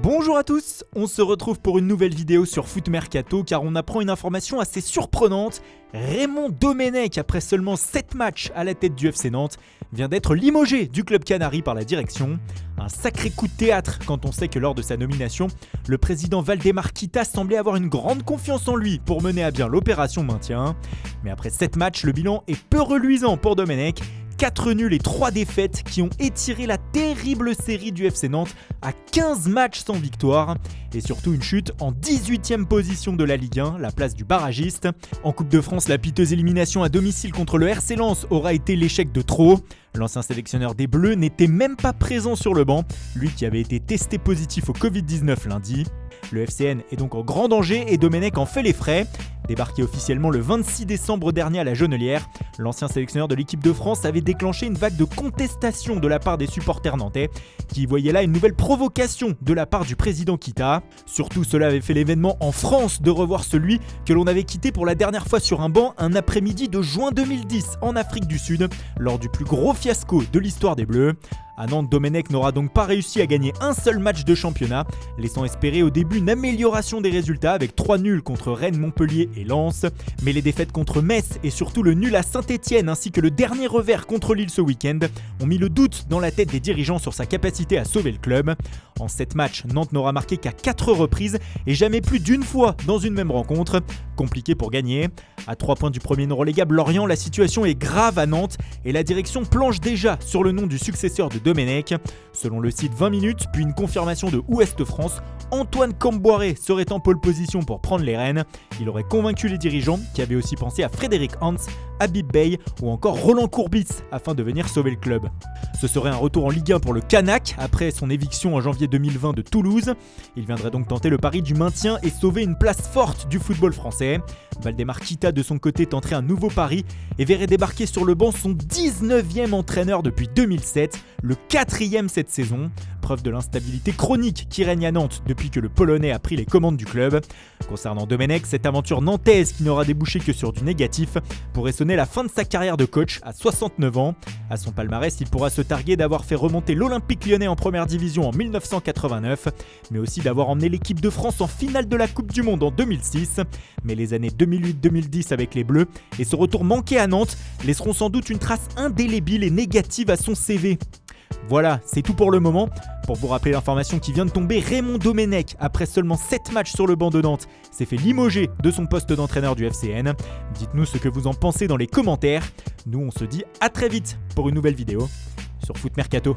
Bonjour à tous, on se retrouve pour une nouvelle vidéo sur Foot Mercato car on apprend une information assez surprenante. Raymond Domenech, après seulement 7 matchs à la tête du FC Nantes, vient d'être limogé du club Canaris par la direction. Un sacré coup de théâtre quand on sait que lors de sa nomination, le président Valdemar Kita semblait avoir une grande confiance en lui pour mener à bien l'opération maintien. Mais après 7 matchs, le bilan est peu reluisant pour Domenech. 4 nuls et 3 défaites qui ont étiré la terrible série du FC Nantes à 15 matchs sans victoire et surtout une chute en 18e position de la Ligue 1, la place du barragiste. En Coupe de France, la piteuse élimination à domicile contre le RC Lens aura été l'échec de trop. L'ancien sélectionneur des Bleus n'était même pas présent sur le banc, lui qui avait été testé positif au Covid-19 lundi. Le FCN est donc en grand danger et Domenech en fait les frais. Débarqué officiellement le 26 décembre dernier à la Jonelière, l'ancien sélectionneur de l'équipe de France avait déclenché une vague de contestation de la part des supporters nantais qui voyaient là une nouvelle provocation de la part du président Kita. Surtout cela avait fait l'événement en France de revoir celui que l'on avait quitté pour la dernière fois sur un banc un après-midi de juin 2010 en Afrique du Sud lors du plus gros fiasco de l'histoire des Bleus. À Nantes, Domenech n'aura donc pas réussi à gagner un seul match de championnat, laissant espérer au début une amélioration des résultats avec 3 nuls contre Rennes, Montpellier et Lens. Mais les défaites contre Metz et surtout le nul à Saint-Etienne ainsi que le dernier revers contre Lille ce week-end ont mis le doute dans la tête des dirigeants sur sa capacité à sauver le club. En 7 matchs, Nantes n'aura marqué qu'à 4 reprises et jamais plus d'une fois dans une même rencontre. Compliqué pour gagner. À 3 points du premier non relégable Lorient, la situation est grave à Nantes et la direction planche déjà sur le nom du successeur de Domenech. Selon le site 20 minutes, puis une confirmation de Ouest France, Antoine Camboiré serait en pole position pour prendre les rênes. Il aurait convaincu les dirigeants qui avaient aussi pensé à Frédéric Hans, Habib Beye ou encore Roland Courbis afin de venir sauver le club. Ce serait un retour en Ligue 1 pour le Canac après son éviction en janvier 2020 de Toulouse. Il viendrait donc tenter le pari du maintien et sauver une place forte du football français. Valdemar Kita de son côté tenterait un nouveau pari et verrait débarquer sur le banc son 19e entraîneur depuis 2007, le 4e cette saison. Preuve de l'instabilité chronique qui règne à Nantes depuis que le Polonais a pris les commandes du club. Concernant Domenech, cette aventure nantaise qui n'aura débouché que sur du négatif pourrait sonner la fin de sa carrière de coach à 69 ans. À son palmarès, il pourra se targuer d'avoir fait remonter l'Olympique Lyonnais en première division en 1989, mais aussi d'avoir emmené l'équipe de France en finale de la Coupe du Monde en 2006. Mais les années 2008-2010 avec les Bleus et ce retour manqué à Nantes laisseront sans doute une trace indélébile et négative à son CV. Voilà, c'est tout pour le moment. Pour vous rappeler l'information qui vient de tomber, Raymond Domenech, après seulement 7 matchs sur le banc de Nantes, s'est fait limoger de son poste d'entraîneur du FCN. Dites-nous ce que vous en pensez dans les commentaires. Nous, on se dit à très vite pour une nouvelle vidéo sur Foot Mercato.